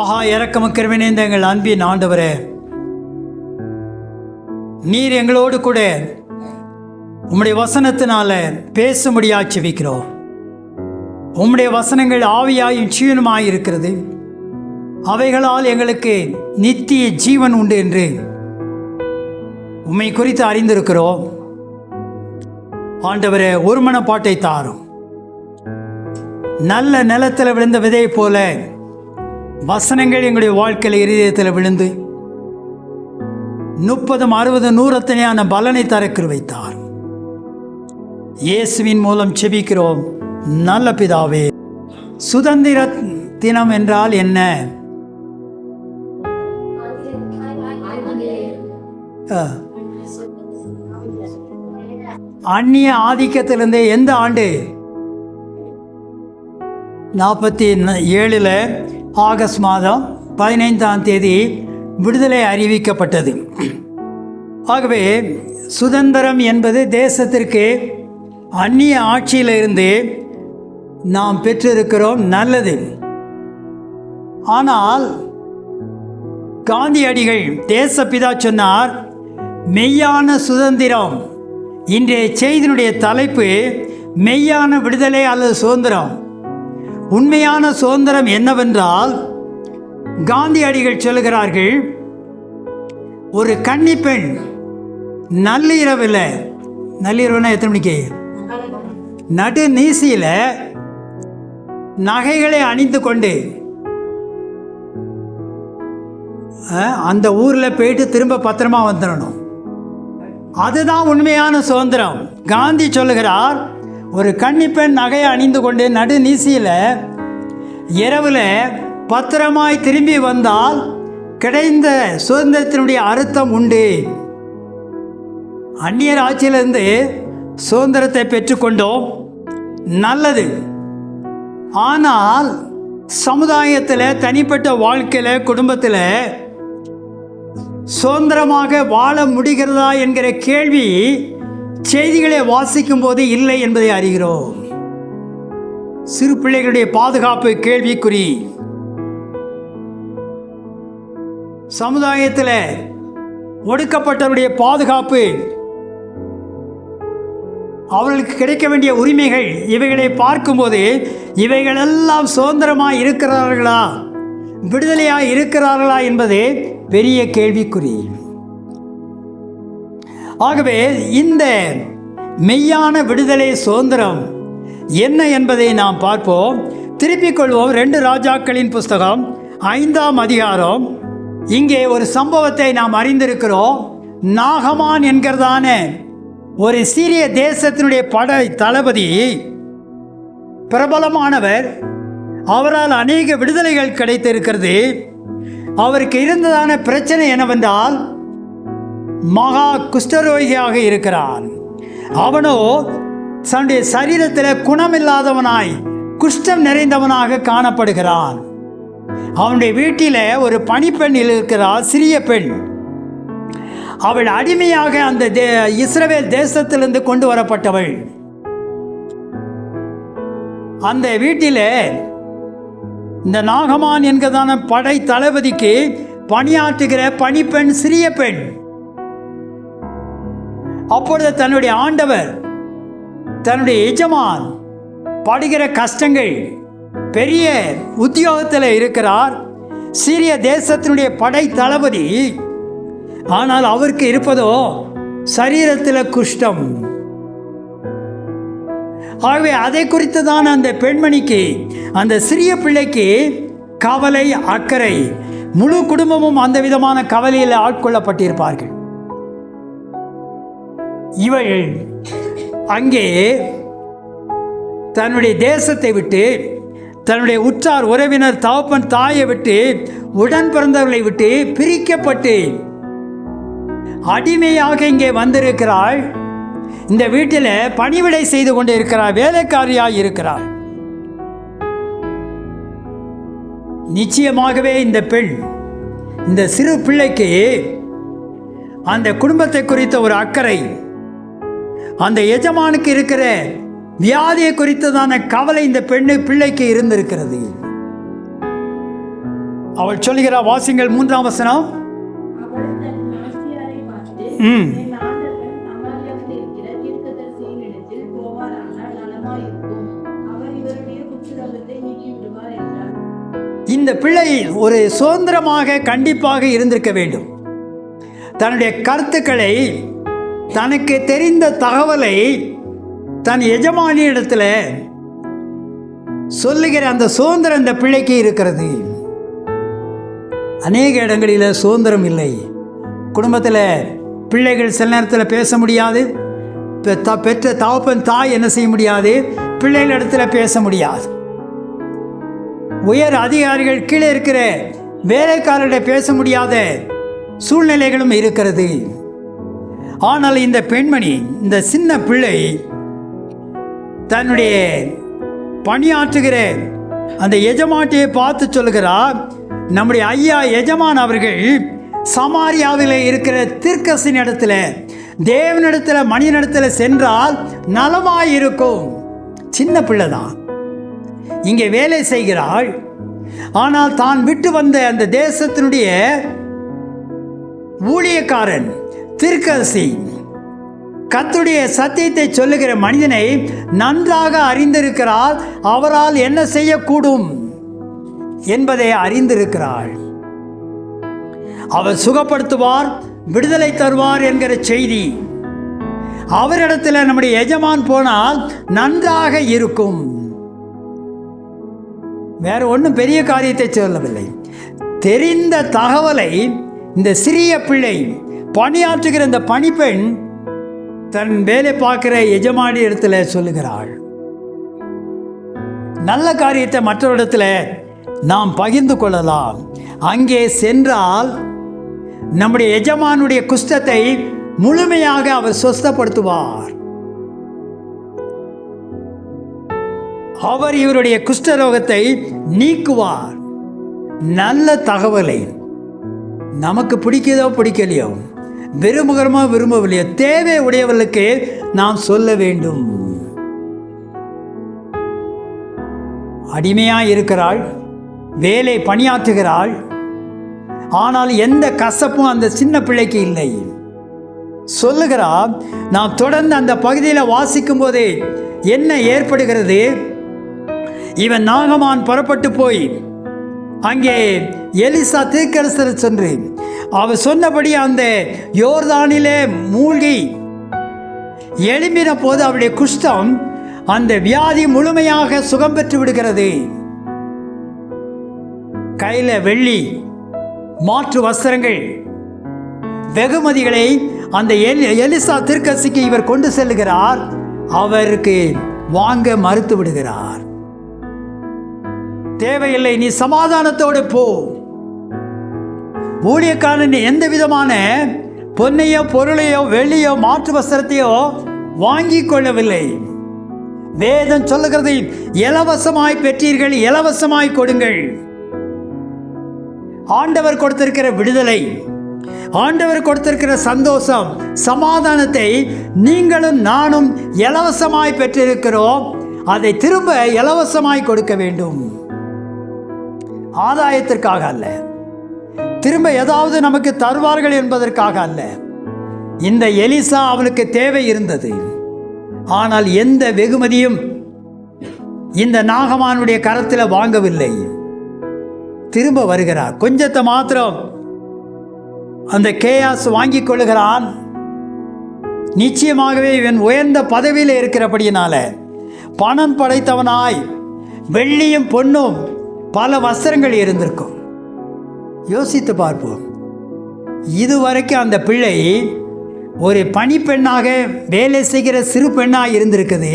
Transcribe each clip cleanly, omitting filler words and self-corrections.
மகா இரக்கமும் கிருபையும் நிறைந்த எங்கள் அன்பின் ஆண்டவரே, நீர் எங்களோடு கூட உம்முடைய வசனத்தினால பேசும்படியா செபிக்கிறோம். உம்முடைய வசனங்கள் ஆவியாயும் ஜீவனுமாய் இருக்கிறது. அவைகளால் எங்களுக்கு நித்திய ஜீவன் உண்டு என்று உம்மை குறித்து அறிந்திருக்கிறோம். ஆண்டவரே, ஒரு மனப்பாட்டை தாரும். நல்ல நிலத்தில் விழுந்த விதையை போல வசனங்கள் எங்களுடைய வாழ்க்கையில் இருதயத்தில் விழுந்து 30, 60, 100 பலனை தர கிருபைத்தார். இயேசுவின் மூலம் செபிக்கிறோம் நல்ல பிதாவே. சுதந்திர தினம் என்றால் என்ன? அந்நிய ஆதிக்கத்திலிருந்து எந்த ஆண்டு? 47 ஆகஸ்ட் மாதம் 15ஆம் தேதி விடுதலை அறிவிக்கப்பட்டது. ஆகவே சுதந்திரம் என்பது தேசத்திற்கு அந்நிய ஆட்சியிலிருந்து நாம் பெற்றிருக்கிறோம், நல்லது. ஆனால் காந்தியடிகள் தேசப்பிதா சொன்னார், மெய்யான சுதந்திரம். இன்றைய செய்தியினுடைய தலைப்பு மெய்யான விடுதலை அல்லது சுதந்திரம். உண்மையான சுதந்திரம் என்னவென்றால், காந்தியடிகள் சொல்லுகிறார்கள், ஒரு கன்னி பெண் நள்ளிரவில், நள்ளிரவுனா எத்தனை மணிக்கு, நடு நீசியில் நகைகளை அணிந்து கொண்டு அந்த ஊரில் போயிட்டு திரும்ப பத்திரமா வந்துடணும். அதுதான் உண்மையான சுதந்திரம். காந்தி சொல்லுகிறார், ஒரு கன்னிப்பெண் நகையை அணிந்து கொண்டு நடு நீசியில் இரவில் பத்திரமாய் திரும்பி வந்தால் கிடைந்த சுதந்திரத்தினுடைய அர்த்தம் உண்டு. அந்நியர் ஆட்சியிலிருந்து சுதந்திரத்தை பெற்றுக்கொண்டோம், நல்லது. ஆனால் சமுதாயத்தில், தனிப்பட்ட வாழ்க்கையில், குடும்பத்தில் சுதந்திரமாக வாழ முடிகிறதா என்கிற கேள்வி செய்திகளை வாசிக்கும் போது இல்லை என்பதை அறிகிறோம். சிறு பிள்ளைகளுடைய பாதுகாப்பு கேள்விக்குறி. சமுதாயத்தில் ஒடுக்கப்பட்டவருடைய பாதுகாப்பு, அவர்களுக்கு கிடைக்க வேண்டிய உரிமைகள், இவைகளை பார்க்கும்போது இவைகளெல்லாம் சுதந்திரமாக இருக்கிறார்களா, விடுதலையாக இருக்கிறார்களா என்பது பெரிய கேள்விக்குறி. ஆகவே இந்த மெய்யான விடுதலை சுதந்திரம் என்ன என்பதை நாம் பார்ப்போம். திருப்பிக் கொள்வோம். 2 ராஜாக்களின் புஸ்தகம் 5ஆம் அதிகாரம். இங்கே ஒரு சம்பவத்தை நாம் அறிந்திருக்கிறோம். நாகமான் என்கிறதான ஒரு சீரிய தேசத்தினுடைய படை தளபதி, பிரபலமானவர். அவரால் அநேக விடுதலைகள் கிடைத்திருக்கிறது. அவருக்கு இருந்ததான பிரச்சனை என்னவென்றால், மகா குஷ்டரோகியாக இருக்கிறான். அவனோ தன்னுடைய சரீரத்தில் குணமில்லாதவனாய், குஷ்டம் நிறைந்தவனாக காணப்படுகிறான். அவனுடைய வீட்டில் ஒரு பணிப்பெண் இருக்கிறாள், சிறிய பெண். அவள் அடிமையாக அந்த இஸ்ரவேல் தேசத்திலிருந்து கொண்டு வரப்பட்டவள். அந்த வீட்டில் இந்த நாகமான் என்கிறதான படை தளபதிக்கு பணியாற்றுகிற பணிப்பெண் சிறிய பெண். அப்பொழுது தன்னுடைய ஆண்டவர், தன்னுடைய எஜமான் படுகிற கஷ்டங்கள், பெரிய உத்தியோகத்தில் இருக்கிறார், சீரிய தேசத்தினுடைய படை தளபதி. ஆனால் அவருக்கு இருப்பதோ சரீரத்தில் குஷ்டம். ஆகவே அதை குறித்து தான் அந்த பெண்மணிக்கு, அந்த சிறிய பிள்ளைக்கு கவலை, அக்கறை. முழு குடும்பமும் அந்த விதமான கவலையில் ஆட்கொள்ளப்பட்டிருப்பார்கள். இவள் அங்கே தன்னுடைய தேசத்தை விட்டு, தன்னுடைய உற்றார் உறவினர், தகப்பன் தாயை விட்டு, உடன் பிறந்தவர்களை விட்டு பிரிக்கப்பட்டு அடிமையாக இங்கே வந்திருக்கிறாள். இந்த வீட்டில் பணிவிடை செய்து கொண்டு இருக்கிறார், வேலைக்காரியாக இருக்கிறார். நிச்சயமாகவே இந்த பெண், இந்த சிறு பிள்ளைக்கு அந்த குடும்பத்தை குறித்த ஒரு அக்கறை, அந்த எஜமானுக்கு இருக்கிற வியாதியை குறித்ததான கவலை இந்த பிள்ளைக்கு இருந்திருக்கிறது. அவள் சொல்லுகிறார், வாசிங்கள் 3ஆம் வசனம். அவள் தன் நாச்சியாரை பார்த்து, ம் என் ஆண்டவன் சமாரியாவில் இருக்கிற தீர்க்கதரிசியினிடத்தில் போவாரானால் நலமாயிருக்கும். அவர் இவருடைய குஷ்டரோகத்தை நீக்கிவிடுவார் என்றார். இந்த பிள்ளை ஒரு சுதந்திரமாக கண்டிப்பாக இருந்திருக்க வேண்டும். தன்னுடைய கருத்துக்களை, தனக்கு தெரிந்த தகவலை தன் எஜமானியிடத்தில் சொல்லுகிற அந்த சுதந்திரம் இந்த பிள்ளைக்கு இருக்கிறது. அநேக இடங்களில் சுதந்திரம் இல்லை. குடும்பத்தில் பிள்ளைகள் சில நேரத்தில் பேச முடியாது. பெற்ற தகப்பன் தாய் என்ன செய்ய முடியாது, பிள்ளைகளிடத்தில் பேச முடியாது. உயர் அதிகாரிகள் கீழே இருக்கிற வேலைக்காரர்கிட்ட பேச முடியாத சூழ்நிலைகளும் இருக்கிறது. ஆனால் இந்த பெண்மணி, இந்த சின்ன பிள்ளை தன்னுடைய பணியாற்றுகிற அந்த எஜமாட்டியை பார்த்து சொல்லுகிறார், நம்முடைய ஐயா எஜமான் அவர்கள் சமாரியாவில் இருக்கிற தீர்க்கதரிசியின் இடத்துல, தேவனிடத்தில், மனிதனிடத்தில் சென்றால் நலமாயிருக்கும். சின்ன பிள்ளை தான், இங்கே வேலை செய்கிறாள். ஆனால் தான் விட்டு வந்த அந்த தேசத்தினுடைய ஊழியக்காரன், தீர்க்கதரிசி, கர்த்தருடைய சத்தியத்தை சொல்லுகிற மனிதனை நன்றாக அறிந்திருக்கிறாள். அவரால் என்ன செய்யக்கூடும் என்பதை அறிந்திருக்கிறாள். அவர் சுகப்படுத்துவார், விடுதலை தருவார் என்கிற செய்தி அவரிடத்தில் நம்முடைய எஜமான் போனால் நன்றாக இருக்கும். வேற ஒன்றும் பெரிய காரியத்தை சொல்லவில்லை. தெரிந்த தகவலை இந்த சிறிய பிள்ளை, பணியாற்றுகிற இந்த பணிப்பெண் தன் வேலை பார்க்கிற எஜமானி இடத்துல சொல்லுகிறாள். நல்ல காரியத்தை மற்றவரிடத்தில் நாம் பகிர்ந்து கொள்ளலாம். அங்கே சென்றால் நம்முடைய எஜமானுடைய குஷ்டத்தை முழுமையாக அவர் சுஸ்தப்படுத்துவார். அவர் இவருடைய குஷ்டரோகத்தை நீக்குவார். நல்ல தகவலை நமக்கு பிடிக்குதோ பிடிக்கலையோ, விரும்புகிறோமோ விரும்பவில்லையோ, தேவை உடையவர்களுக்கு நாம் சொல்ல வேண்டும். அடிமையாக இருக்கிறாள், வேலை பணியாற்றுகிறாள். ஆனால் எந்த கசப்பும் அந்த சின்ன பிள்ளைக்கு இல்லை. சொல்லுகிறார், நாம் தொடர்ந்து அந்த பகுதியில் வாசிக்கும் போதே என்ன ஏற்படுகிறது, இவன் நாகமான் புறப்பட்டு போய் அங்கே எலிசா தீர்க்கதரிசி சென்று அவர் சொன்னபடி அந்த யோர்தானிலே மூழ்கி எழும்பின போது அவருடைய குஷ்டம், அந்த வியாதி முழுமையாக சுகம் பெற்று விடுகிறது. கையில் வெள்ளி, மாற்று வஸ்திரங்கள், வெகுமதிகளை அந்த எலிசா தீர்க்கதரிசிக்கு இவர் கொண்டு செல்லுகிறார். அவருக்கு வாங்க மறுத்து விடுகிறார். தேவையில்லை, நீ சமாதானத்தோடு போ. ஊழியக்காரன் எந்த விதமான பொன்னையோ பொருளையோ வெள்ளியோ மாற்று வஸ்திரத்தையோ வாங்கி கொள்ளவில்லை. வேதம் சொல்லுகிறது, இலவசமாய் பெற்றீர்கள், இலவசமாய் கொடுங்கள். ஆண்டவர் கொடுத்திருக்கிற விடுதலை, ஆண்டவர் கொடுத்திருக்கிற சந்தோஷம், சமாதானத்தை நீங்களும் நானும் இலவசமாய் பெற்றிருக்கிறோம். அதை திரும்ப இலவசமாய் கொடுக்க வேண்டும். ஆதாயத்திற்காக அல்ல, திரும்ப ஏதாவது நமக்கு தருவார்கள் என்பதற்காக அல்ல. இந்த எலிசா அவனுக்கு தேவை இருந்தது. ஆனால் எந்த வெகுமதியும் இந்த நாகமானுடைய கரத்தில் வாங்கவில்லை. திரும்ப வருகிறார். கொஞ்சத்தை மாத்திரம் அந்த கேயாஸ் வாங்கி கொள்ளுகிறான். நிச்சயமாகவே இவன் உயர்ந்த பதவியில் இருக்கிறபடியினால பணம் படைத்தவனாய் வெள்ளியும் பொன்னும் பல வஸ்திரங்கள் இருந்திருக்கும். யோசித்து பார்ப்போம். இதுவரைக்கும் அந்த பிள்ளை ஒரு பணிப்பெண்ணாக வேலை செய்கிற சிறு பெண்ணாக இருந்திருக்குது.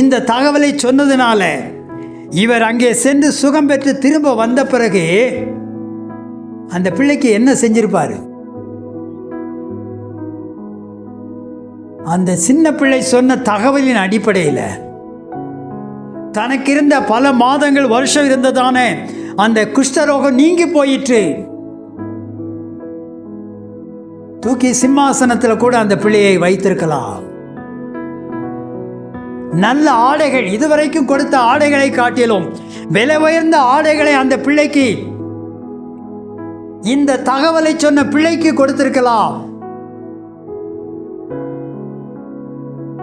இந்த தகவலை சொன்னதுனால இவர் அங்கே சென்று சுகம் பெற்று திரும்ப வந்த பிறகு அந்த பிள்ளைக்கு என்ன செஞ்சிருப்பாரு? அந்த சின்ன பிள்ளை சொன்ன தகவலின் அடிப்படையில் தனக்கு இருந்த பல மாதங்கள், வருஷம் இருந்ததானே அந்த குஷ்டரோகம் நீங்கி போயிற்று. தூக்கி சிம்மாசனத்தில் கூட அந்த பிள்ளையை வைத்திருக்கலாம். நல்ல ஆடைகள், இதுவரைக்கும் கொடுத்த ஆடைகளை காட்டிலும் விலை உயர்ந்த ஆடைகளை அந்த பிள்ளைக்கு இந்த தகவலை சொன்ன பிள்ளைக்கு கொடுத்திருக்கலாம்.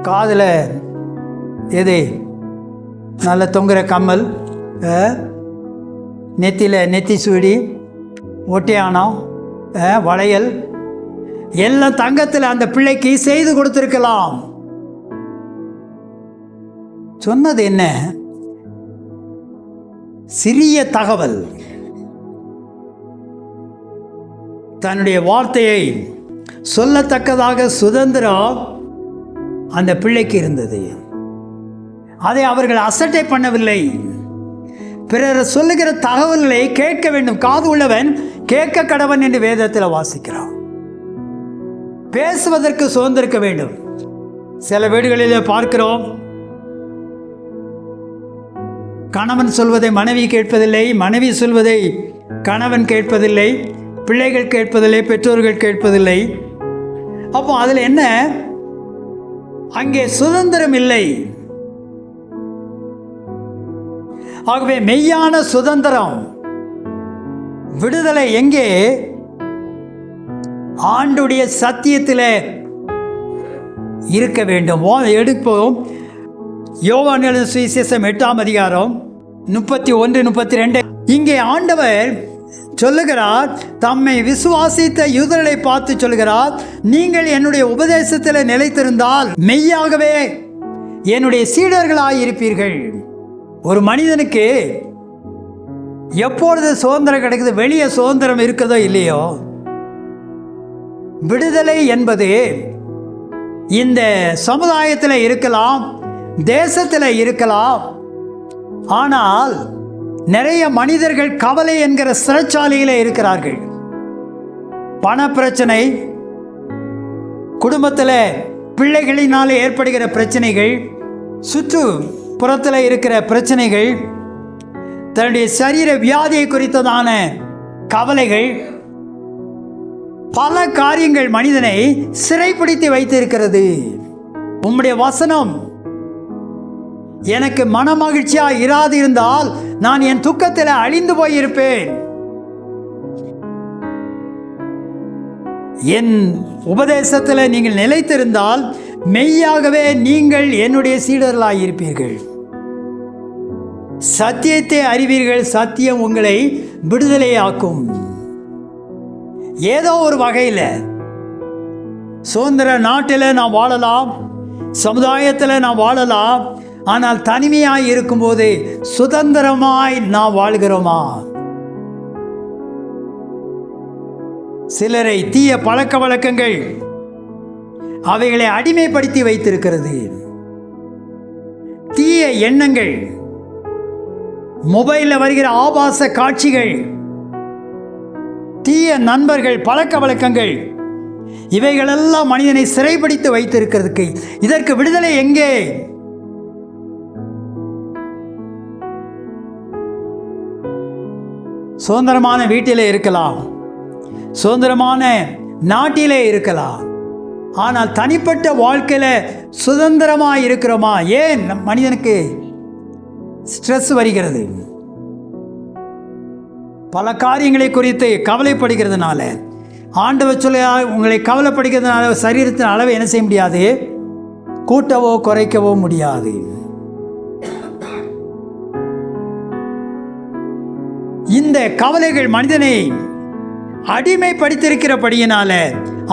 காதில் எது நல்ல தொங்குற கம்மல், நெத்தியில் நெத்தி சூடி, ஒட்டியானம், வளையல் எல்லாம் தங்கத்தில் அந்த பிள்ளைக்கு செய்து கொடுத்திருக்கலாம். சொன்னது என்ன? சிறிய தகவல். தன்னுடைய வார்த்தையை சொல்லத்தக்கதாக சுதந்திரம் அந்த பிள்ளைக்கு இருந்தது. அதை அவர்கள் அசட்டை பண்ணவில்லை. பிறர் சொல்லுகிற தகவல்களை கேட்க வேண்டும். காது உள்ளவன் கேட்க கடவன் என்று வேதத்தில் வாசிக்கிறான். பேசுவதற்கு சுதந்திரிக்க வேண்டும். சில வீடுகளிலே பார்க்கிறோம், கணவன் சொல்வதை மனைவி கேட்பதில்லை, மனைவி சொல்வதை கணவன் கேட்பதில்லை, பிள்ளைகள் கேட்பதில்லை, பெற்றோர்கள் கேட்பதில்லை. அப்போ அதில் என்ன? அங்கே சுதந்திரம் இல்லை. ஆகவே மெய்யான சுதந்திரம், விடுதலை எங்கே? ஆண்டுடைய சத்தியத்தில் இருக்க வேண்டும். எடுப்போம். யோவான் எழுதின சுவிசேஷம் 8ஆம் அதிகாரம் 31, 32. இங்கே ஆண்டவர் சொல்லுகிறார், தம்மை விசுவாசித்த யூதர்களை பார்த்து சொல்லுகிறார், நீங்கள் என்னுடைய உபதேசத்தில் நிலைத்திருந்தால் மெய்யாகவே என்னுடைய சீடர்களாயிருப்பீர்கள். ஒரு மனிதனுக்கு எப்பொழுது சுதந்திரம் கிடைக்குது? வெளியே சுதந்திரம் இருக்கிறதோ இல்லையோ, விடுதலை என்பது இந்த சமுதாயத்தில் இருக்கலாம், தேசத்தில் இருக்கலாம். ஆனால் நிறைய மனிதர்கள் கவலை என்கிற சிறைச்சாலையில் இருக்கிறார்கள். பண பிரச்சனை, குடும்பத்தில் பிள்ளைகளினாலே ஏற்படுகிற பிரச்சனைகள், சுற்றுப்புறத்தில் இருக்கிற பிரச்சனைகள், தன்னுடைய சரீர வியாதியை குறித்ததான கவலைகள், பல காரியங்கள் மனிதனை சிறைப்பிடித்து வைத்திருக்கிறது. உம்முடைய வசனம் எனக்கு மன மகிழ்ச்சியாக இராது இருந்தால் நான் என் துக்கத்தில் அழிந்து போயிருப்பேன். என் உபதேசத்தில் நீங்கள் நிலைத்திருந்தால் மெய்யாகவே நீங்கள் என்னுடைய சீடர்களாயிருப்பீர்கள். சத்தியத்தை அறிவீர்கள், சத்தியம் உங்களை விடுதலையாக்கும். ஏதோ ஒரு வகையில் சுதந்திர நாட்டில் நாம் வாழலாம், சமுதாயத்தில் நாம் வாழலாம். ஆனால் தனிமையாய் இருக்கும்போது சுதந்திரமாய் நாம் வாழ்கிறோமா? சிலரை தீய பழக்க வழக்கங்கள் அவைகளை அடிமைப்படுத்தி வைத்திருக்கிறது. தீய எண்ணங்கள், மொபைலில் வருகிற ஆபாச காட்சிகள், தீய நண்பர்கள், பழக்க வழக்கங்கள், இவைகளெல்லாம் மனிதனை சிறைப்பிடித்து வைத்திருக்கிறதுக்கு இதற்கு விடுதலை எங்கே? சுதந்திரமான வீட்டிலே இருக்கலாம், சுதந்திரமான நாட்டிலே இருக்கலாம். ஆனால் தனிப்பட்ட வாழ்க்கையில் சுதந்திரமாக இருக்கிறோமா? ஏன் மனிதனுக்கு ஸ்ட்ரெஸ் வருகிறது? பல காரியங்களை குறித்து கவலைப்படுகிறதுனால. ஆண்டவர் சொல்ல, உங்களை கவலைப்படுகிறதுனால சரீரத்தின் அளவை என்ன செய்ய முடியாது? கூட்டவோ குறைக்கவோ முடியாது. இந்த கவலைகள் மனிதனை அடிமைப்படுத்தியிருக்கிறபடியினால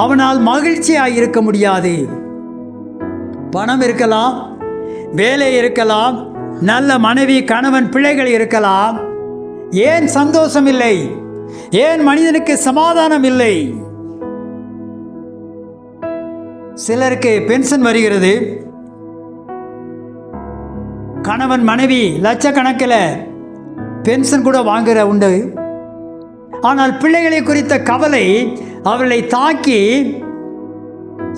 அவனால் மகிழ்ச்சியாக இருக்க முடியாது. பணம் இருக்கலாம், வேலை இருக்கலாம், நல்ல மனைவி, கணவன், பிள்ளைகள் இருக்கலாம். ஏன் சந்தோஷம் இல்லை? ஏன் மனிதனுக்கு சமாதானம் இல்லை? சிலருக்கு பென்ஷன் வருகிறது, கணவன் மனைவி லட்சக்கணக்கில் பென்ஷன் கூட வாங்குற உண்டு. ஆனால் பிள்ளைகளை குறித்த கவலை அவர்களை தாக்கி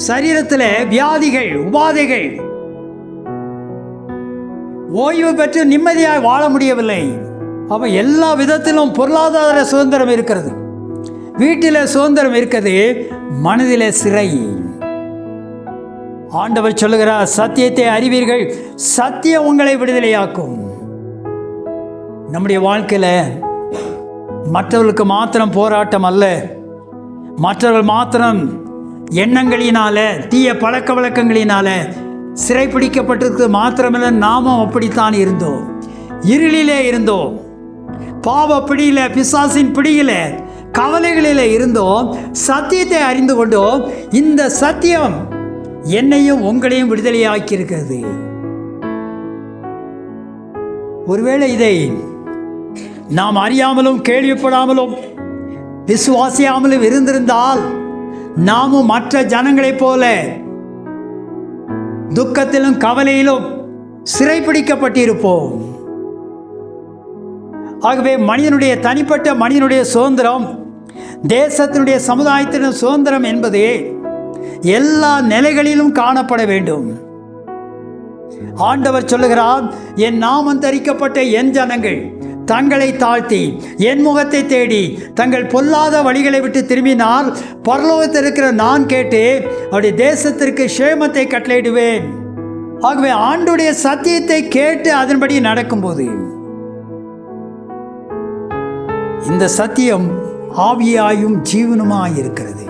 சரீரத்தில் வியாதிகள், உபாதைகள், ஓய்வு பெற்று நிம்மதியாக வாழ முடியவில்லை. அப்போ எல்லா விதத்திலும் பொருளாதார சுதந்திரம் இருக்கிறது, வீட்டில் சுதந்திரம் இருக்கிறது, மனதில் சிறை. ஆண்டவர் சொல்லுகிறார், சத்தியத்தை அறிவீர்கள், சத்தியம் உங்களை விடுதலையாக்கும். நம்முடைய வாழ்க்கையில் மற்றவர்களுக்கு மாத்திரம் போராட்டம் அல்ல, மற்றவர்கள் மாத்திரம் எண்ணங்களினால தீய பழக்க வழக்கங்களினால சிறைப்பிடிக்கப்பட்டிருக்கு மாத்திரமல்ல, நாமும் அப்படித்தான் இருந்தோம். இருளிலே இருந்தோம், பாவ பிடியில, பிசாசின் பிடியில, கவலைகளில் இருந்தோம். சத்தியத்தை அறிந்து கொண்டோம். இந்த சத்தியம் என்னையும் உங்களையும் விடுதலையாக்கி இருக்கிறது. ஒருவேளை இதை நாம் அறியாமலும் கேள்விப்படாமலும் விசுவாசியாமலும் இருந்திருந்தால் நாமும் மற்ற ஜனங்களைப் போல துக்கத்திலும் கவலையிலும் சிறைப்பிடிக்கப்பட்டிருப்போம். ஆகவே மனிதனுடைய தனிப்பட்ட மனிதனுடைய சுதந்திரம், தேசத்தினுடைய சமுதாயத்தின் சுதந்திரம் என்பது எல்லா நிலைகளிலும் காணப்பட வேண்டும். ஆண்டவர் சொல்லுகிறார், என் நாமம் தரிக்கப்பட்ட என் ஜனங்கள் தங்களை தாழ்த்தி என் முகத்தை தேடி தங்கள் பொல்லாத வழிகளை விட்டு திரும்பினால் பரலோகத்தில் இருக்கிற நான் கேட்டு அவருடைய தேசத்திற்கு சேமத்தை கட்டளையிடுவேன். ஆகவே ஆண்டுடைய சத்தியத்தை கேட்டு அதன்படி நடக்கும்போது இந்த சத்தியம் ஆவியாயும் ஜீவனுமாய் இருக்கிறது.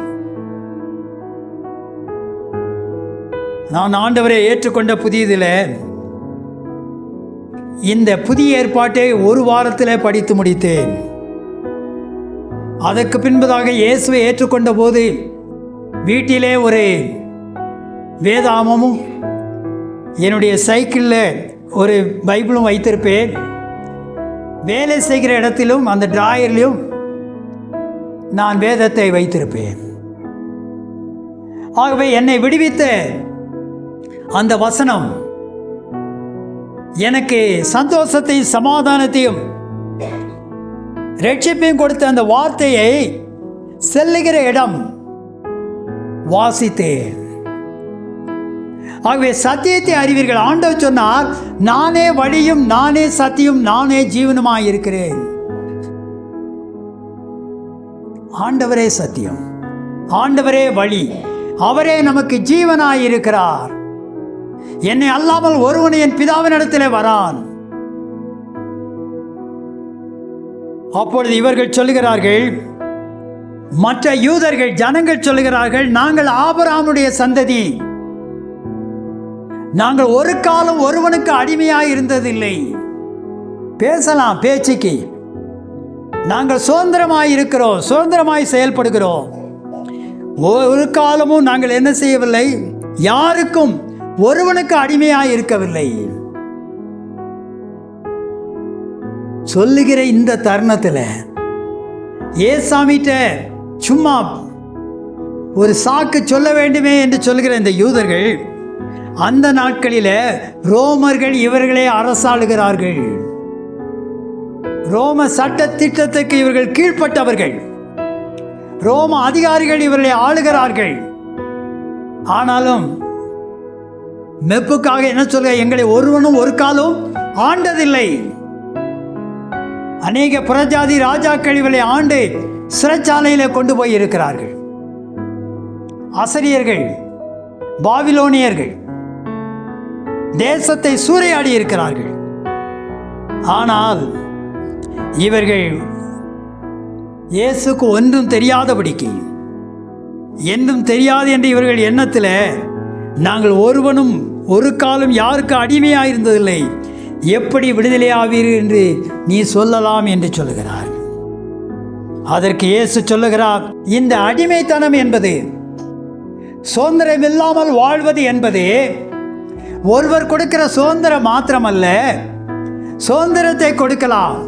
நான் ஆண்டவரை ஏற்றுக்கொண்ட புதியதில் இந்த புதிய ஏற்பாட்டை ஒரு வாரத்தில் படித்து முடித்தேன். அதற்கு பின்பதாக இயேசுவை ஏற்றுக்கொண்ட போது வீட்டிலே ஒரு வேதாகமும் என்னுடைய சைக்கிளில் ஒரு பைபிளும் வைத்திருப்பேன். வேலை செய்கிற இடத்திலும் அந்த டிராயர்லையும் நான் வேதத்தை வைத்திருப்பேன். ஆகவே என்னை விடுவித்த அந்த வசனம் எனக்கு சந்தோஷத்தையும் சமாதானத்தையும் ரட்சிப்பையும் கொடுத்த அந்த வார்த்தையை செல்லுகிற இடம் வாசித்தேன். ஆகவே சத்தியத்தை அறிவீர்கள். ஆண்டவர் சொன்னார், நானே வழியும் நானே சத்தியம் நானே ஜீவனுமாய் இருக்கிறேன். ஆண்டவரே சத்தியம், ஆண்டவரே வழி, அவரே நமக்கு ஜீவனாய் இருக்கிறார். என்னை அல்லாமல் ஒருவன் என் பிதாவினிடத்திலே வரான். அப்பொழுது இவர்கள் சொல்லுகிறார்கள், மற்ற யூதர்கள் ஜனங்கள் சொல்லுகிறார்கள், நாங்கள் ஆபிரகாமுடைய சந்ததி, நாங்கள் ஒரு காலம் ஒருவனுக்கு அடிமையாய் இருந்ததில்லை. பேசலாம் பேச்சுக்கு, நாங்கள் சுதந்திரமாய் இருக்கிறோம், சுதந்திரமாய் செயல்படுகிறோம். ஒரு காலமும் நாங்கள் என்ன செய்யவில்லை, யாருக்கும் ஒருவனுக்கு அடிமையாய் இருக்கவில்லை. சொல்லுகிற இந்த தருணத்தில் ஏசாமிட்ட சும்மா ஒரு சாக்கு சொல்ல வேண்டுமே என்று சொல்லுகிற இந்த யூதர்கள், அந்த நாட்களில் ரோமர்கள் இவர்களே அரசாளுகிறார்கள். ரோம சட்ட திட்டத்துக்கு இவர்கள் கீழ்ப்பட்டவர்கள். ரோம அதிகாரிகள் இவர்களை ஆளுகிறார்கள். ஆனாலும் மெப்புக்காக என்ன சொல்ல, எங்களை ஒருவனும் ஒரு காலம் ஆண்டதில்லை. அநேக புறஜாதி ராஜாக்கள் இவர்களை ஆண்டு சிறைச்சாலையில் கொண்டு போய் இருக்கிறார்கள். அசரியர்கள், பாபிலோனியர்கள் தேசத்தை சூறையாடி இருக்கிறார்கள். ஆனால் இவர்கள் இயேசுக்கு ஒன்றும் தெரியாதபடிக்கு, என்றும் தெரியாது என்று இவர்கள் எண்ணத்தில், நாங்கள் ஒருவனும் ஒரு காலம் யாருக்கு அடிமையாக இருந்ததில்லை, எப்படி விடுதலையாவீர்கள் என்று நீ சொல்லலாம் என்று சொல்லுகிறார். அதற்கு இயேசு சொல்லுகிறார், இந்த அடிமைத்தனம் என்பது, சுதந்திரம் இல்லாமல் வாழ்வது என்பது ஒருவர் கொடுக்கிற சுதந்திரம் மாத்திரமல்ல, சுதந்திரத்தை கொடுக்கலாம்.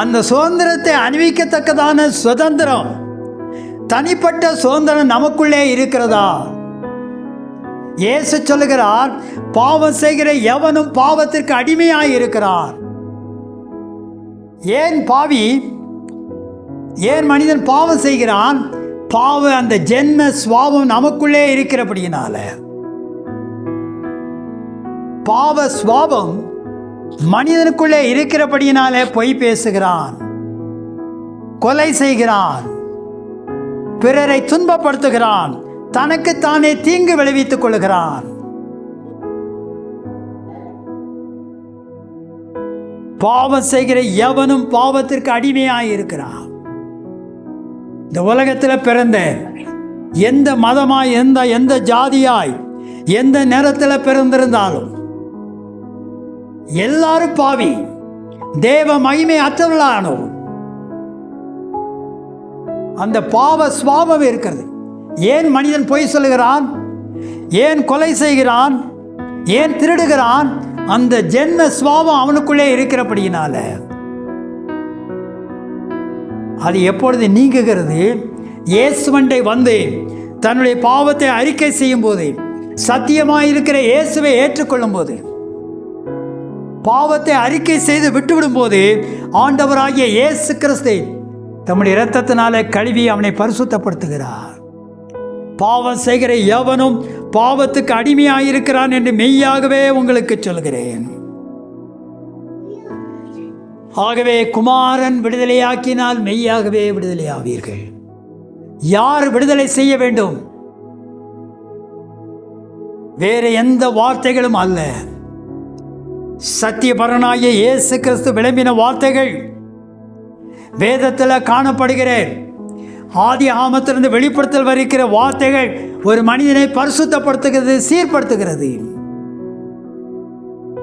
அந்த சுதந்திரத்தை அணிவிக்கத்தக்கதான சுதந்திரம், தனிப்பட்ட சுதந்திரம் நமக்குள்ளே இருக்கிறதா? இயேசு சொல்லுகிறார், பாவம் செய்கிற எவனும் பாவத்திற்கு அடிமையாய் இருக்கிறார். ஏன் பாவி, ஏன் மனிதன் பாவம் செய்கிறான்? பாவம் அந்த ஜென்ம சுவாபம் நமக்குள்ளே இருக்கிறபடியினால. பாவ சுவாபம் மனிதனுக்குள்ளே இருக்கிறபடியினாலே பொய் பேசுகிறான், கொலை செய்கிறான், பிறரை துன்பப்படுத்துகிறான், தனக்குத்தானே தீங்கு விளைவித்துக் கொள்கிறான். பாவம் செய்கிற எவனும் பாவத்திற்கு அடிமையாய் இருக்கிறான். இந்த உலகத்தில் பிறந்த எந்த மதமாய், எந்த ஜாதியாய், எந்த நேரத்தில் பிறந்திருந்தாலும் எல்லாரும் பாவி, தேவ மகிமை அற்றவர்களானோம். அந்த பாவ சுபாவம் இருக்கிறது. ஏன் மனிதன் பொய் சொல்லுகிறான்? ஏன் கொலை செய்கிறான்? ஏன் திருடுகிறான்? அந்த ஜென்ம சுபாவம் அவனுக்குள்ளே இருக்கிறபடியினால அது எப்பொழுது நீங்குகிறது? இயேசுவண்டை வந்து தன்னுடைய பாவத்தை அறிக்கை செய்யும் போது, சத்தியமாயிருக்கிற இயேசுவை ஏற்றுக்கொள்ளும் போது, பாவத்தை அறிக்கை செய்து விட்டுவிடும் போது, ஆண்டவராகிய இயேசு கிறிஸ்து தம்முடைய இரத்தத்தினாலே கழுவி அவனை பரிசுத்தப்படுத்துகிறார். பாவம் செய்கிற எவனும் பாவத்துக்கு அடிமையாயிருக்கிறான் என்று மெய்யாகவே உங்களுக்கு சொல்கிறேன். ஆகவே குமாரன் விடுதலையாக்கினால் மெய்யாகவே விடுதலையாவீர்கள். யார் விடுதலை செய்ய வேண்டும்? வேற எந்த வார்த்தைகளும் அல்ல. சத்தியபரனாகிய இயேசு கிறிஸ்து விளம்பின வார்த்தைகள் வேதத்தில் காணப்படுகிற ஆதி ஆமத்திலிருந்து வெளிப்படுத்தல் வருகிற வார்த்தைகள் ஒரு மனிதனை பரிசுத்தப்படுத்துகிறது, சீர்படுத்துகிறது.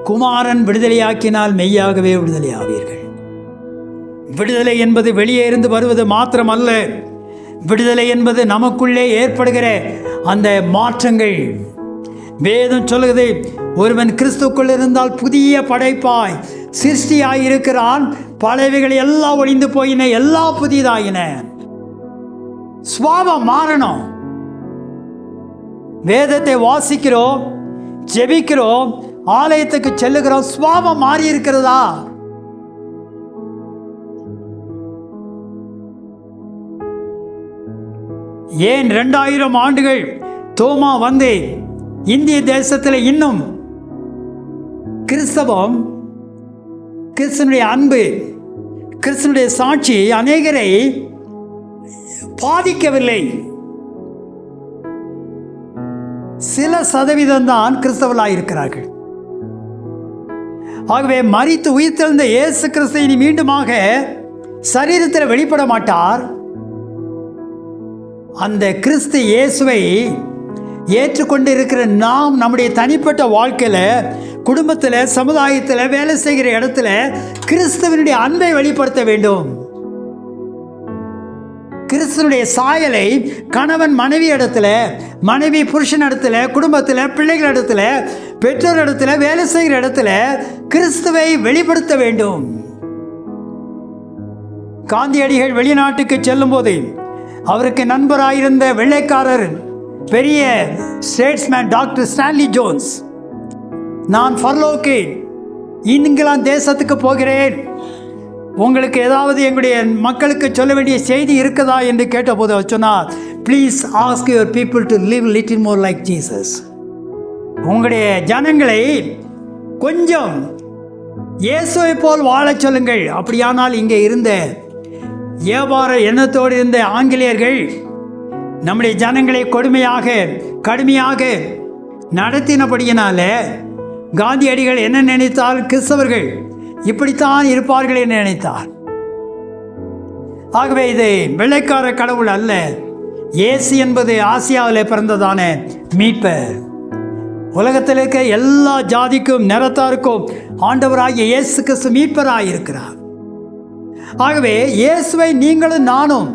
குமாரன் விடுதலையாக்கினால் மெய்யாகவே விடுதலையாவீர்கள். விடுதலை என்பது வெளியே இருந்து வருவது மாத்திரமல்ல, விடுதலை என்பது நமக்குள்ளே ஏற்படுகிற அந்த மாற்றங்கள். வேதம் சொல்லுகிறது, ஒருவன் கிறிஸ்துக்குள் இருந்தால் புதிய படைப்பாய் சிருஷ்டியாயிருக்கிறான், பழையவைகள் எல்லாம் ஒழிந்து போயின, எல்லாம் புதியதாயின. சுபாவம் மாறணும். வேதத்தை வாசிக்கிறோம், ஜெபிக்கிறோம், ஆலயத்துக்கு செல்லுகிறோம், சுபாவம் மாறி இருக்கிறதா? ஏன் 2000 ஆண்டுகள் தோமா வந்து இந்திய தேசத்தில் இன்னும் கிறிஸ்தவம், கிறிஸ்தனுடைய அன்பு, கிறிஸ்தனுடைய சாட்சி அநேகரை பாதிக்கவில்லை? சில சதவீதம் தான் கிறிஸ்தவர்களாக இருக்கிறார்கள். ஆகவே மரித்து உயிர்த்தெழுந்த இயேசு கிறிஸ்து இனி மீண்டுமாக சரீரத்தில் வெளிப்பட மாட்டார். அந்த கிறிஸ்து இயேசுவை ஏற்றுக்கொண்டு இருக்கிற நாம் நம்முடைய தனிப்பட்ட வாழ்க்கையில், குடும்பத்தில், சமுதாயத்தில், வேலை செய்கிற இடத்துல கிறிஸ்துவனுடைய அன்பை வெளிப்படுத்த வேண்டும். கிறிஸ்துவனுடைய சாயலை கணவன் மனைவி இடத்துல, மனைவி புருஷன் இடத்துல, குடும்பத்தில், பிள்ளைகள் இடத்துல, பெற்றோர் இடத்துல, வேலை செய்கிற இடத்துல கிறிஸ்துவை வெளிப்படுத்த வேண்டும். காந்தியடிகள் வெளிநாட்டுக்கு செல்லும் போது அவருக்கு நண்பராயிருந்த வெள்ளைக்காரர் பெரிய ஸ்டேட்ஸ்மேன் டாக்டர் ஸ்டான்லி ஜோன்ஸ், நான் ஃபர்லோக்கு இங்கிலாந்து தேசத்துக்கு போகிறேன், உங்களுக்கு ஏதாவது எங்களுடைய மக்களுக்கு சொல்ல வேண்டிய செய்தி இருக்குதா என்று கேட்டபோது அவர் சொன்னார், please ask your people to live little more like Jesus. உங்களுடைய ஜனங்களை கொஞ்சம் இயேசுவை போல் வாழச் சொல்லுங்கள். அப்படியானால் இங்கே இருந்த வியாபார எண்ணத்தோடு இருந்த ஆங்கிலேயர்கள் நம்முடைய ஜனங்களை கடுமையாக நடத்தினபடியினால காந்தியடிகள் என்ன நினைத்தால், கிறிஸ்தவர்கள் இப்படித்தான் இருப்பார்கள் என்று நினைத்தார். ஆகவே இது வெள்ளைக்கார கடவுள் அல்ல, இயேசு என்பது ஆசியாவில் பிறந்ததான மீட்பர். உலகத்தில் இருக்க எல்லா ஜாதிக்கும் நிறத்தாருக்கும் ஆண்டவராகிய இயேசு கிறிஸ்து மீட்பராக இருக்கிறார். ஆகவே இயேசுவை நீங்களும் நானும்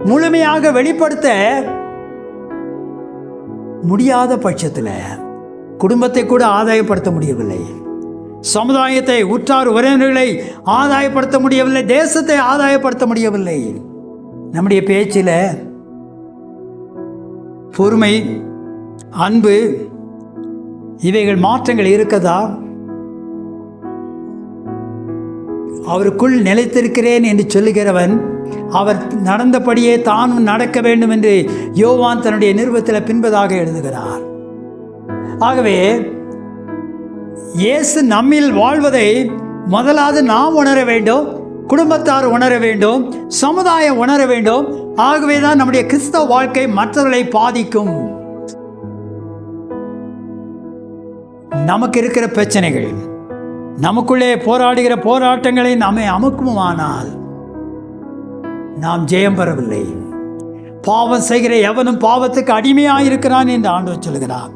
முழுமையாக வெளிப்படுத்த முடியாத பட்சத்தில் குடும்பத்தை கூட ஆதாயப்படுத்த முடியவில்லை, சமுதாயத்தை, உற்றார் உறவினர்களை ஆதாயப்படுத்த முடியவில்லை, தேசத்தை ஆதாயப்படுத்த முடியவில்லை. நம்முடைய பேச்சில் பொறுமை, அன்பு, இவைகள் மாற்றங்கள் இருக்கதா? அவருக்குள் நிலைத்திருக்கிறேன் என்று சொல்லுகிறவன் அவர் நடந்தபடியே தானும் நடக்க வேண்டும் என்று யோவான் தன்னுடைய நிருபத்தில் பின்பதாக எழுதுகிறார். ஆகவே இயேசு நம்மில் வாழ்வதை முதலாவது நாம் உணர வேண்டும், குடும்பத்தார் உணர வேண்டும், சமுதாயம் உணர வேண்டும். ஆகவே தான் நம்முடைய கிறிஸ்தவ வாழ்க்கை மற்றவர்களை பாதிக்கும். நமக்கு இருக்கிற பிரச்சனைகள், நமக்குள்ளே போராடுகிற போராட்டங்களை நாமே அமுக்குமானால் நாம் ஜெயம் பெறவில்லை. பாவம் செய்கிற எவனும் பாவத்துக்கு அடிமையாக இருக்கிறான் என்று ஆண்டவர் சொல்கிறார்.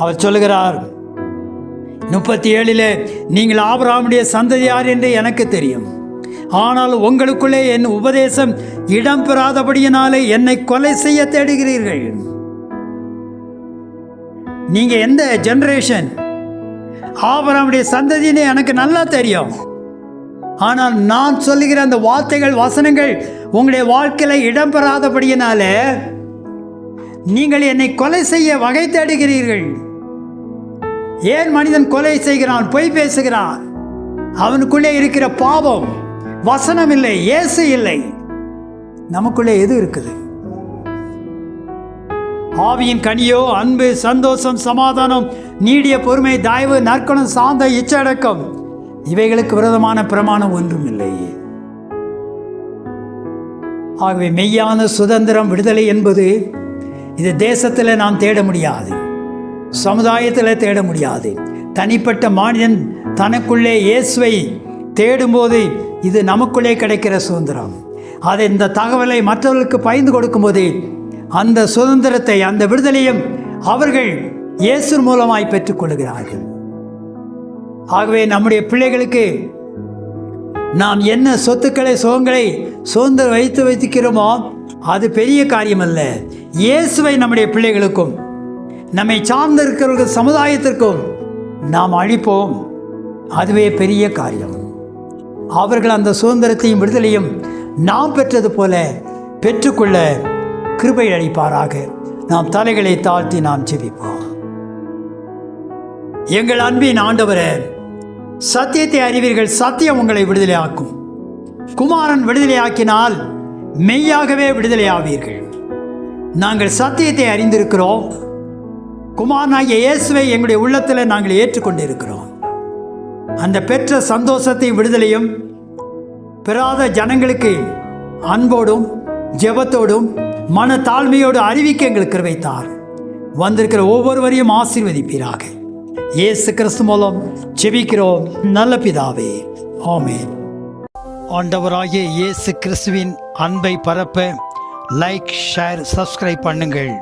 அவர் சொல்லுகிறார் 37 நீங்கள் ஆபிரகாமுடைய சந்ததியார் என்று எனக்கு தெரியும், ஆனால் உங்களுக்குள்ளே என் உபதேசம் இடம் பெறாதபடியினாலே என்னை கொலை செய்ய தேடுகிறீர்கள். நீங்க எந்த ஜெனரேஷன்? ஆபிரகாமுடைய சந்ததின்னு எனக்கு நல்லா தெரியும். ஆனால் நான் சொல்லுகிற அந்த வார்த்தைகள் வசனங்கள் உங்களுடைய வாழ்க்கையில் இடம்பெறாதபடியினால நீங்கள் என்னை கொலை செய்ய வகை தேடுகிறீர்கள். ஏன் மனிதன் கொலை செய்கிறான், பொய் பேசுகிறான்? அவனுக்குள்ளே இருக்கிற பாவம். வசனம் இல்லை, இயேசு இல்லை. நமக்குள்ளே எது இருக்குது? ஆவியின் கனியோ அன்பு, சந்தோஷம், சமாதானம், நீடிய பொறுமை, தயவு, நற்குணம், சாந்த, இச்சடக்கம், இவைகளுக்கு விரோதமான பிரமாணம் ஒன்றும் இல்லை. ஆகவே மெய்யான சுதந்திரம், விடுதலை என்பது இது தேசத்தில் நாம் தேட முடியாது, சமுதாயத்தில் தேட முடியாது. தனிப்பட்ட மனிதன் தனக்குள்ளே இயேசுவை தேடும்போது இது நமக்குள்ளே கிடைக்கிற சுதந்திரம். அதை இந்த தகவலை மற்றவர்களுக்கு பகிர்ந்து கொடுக்கும்போது அந்த சுதந்திரத்தை, அந்த விடுதலையும் அவர்கள் இயேசு மூலமாய் பெற்றுக்கொள்கிறார்கள். ஆகவே நம்முடைய பிள்ளைகளுக்கு நாம் என்ன சொத்துக்களை, சுகங்களை சுதந்திரம் வைத்திருக்கிறோமோ அது பெரிய காரியம் அல்ல. இயேசுவை நம்முடைய பிள்ளைகளுக்கும் நம்மை சார்ந்திருக்கிற சமுதாயத்திற்கும் நாம் அளிப்போம், அதுவே பெரிய காரியம். அவர்கள் அந்த சுதந்திரத்தையும் விடுதலையும் நாம் பெற்றது போல பெற்றுக்கொள்ள கிருபை அளிப்பாராக. நாம் தலைகளை தாழ்த்தி நாம் ஜெபிப்போம். எங்கள் அன்பின் ஆண்டவரே, சத்தியத்தை அறிவீர்கள், சத்தியம் உங்களை விடுதலையாக்கும். குமாரன் விடுதலையாக்கினால் மெய்யாகவே விடுதலையாவீர்கள். நாங்கள் சத்தியத்தை அறிந்திருக்கிறோம். குமாரனாகிய இயேசுவை எங்களுடைய உள்ளத்தில் நாங்கள் ஏற்றுக்கொண்டிருக்கிறோம். அந்த பெற்ற சந்தோஷத்தையும் விடுதலையும் பெறாத ஜனங்களுக்கு அன்போடும் ஜெபத்தோடும் மன தாழ்மையோடு அறிவிக்க எங்களுக்கு கிருபைத்தார். வந்திருக்கிற ஒவ்வொருவரையும் ஆசீர்வதிப்பீராக. இயேசு கிறிஸ்து மூலம் ஜெபிக்கிறோம் நல்ல பிதாவே, ஆமென். ஆண்டவராகிய இயேசு கிறிஸ்துவின் அன்பை பரப்ப லைக், ஷேர், சப்ஸ்கிரைப் பண்ணுங்கள்.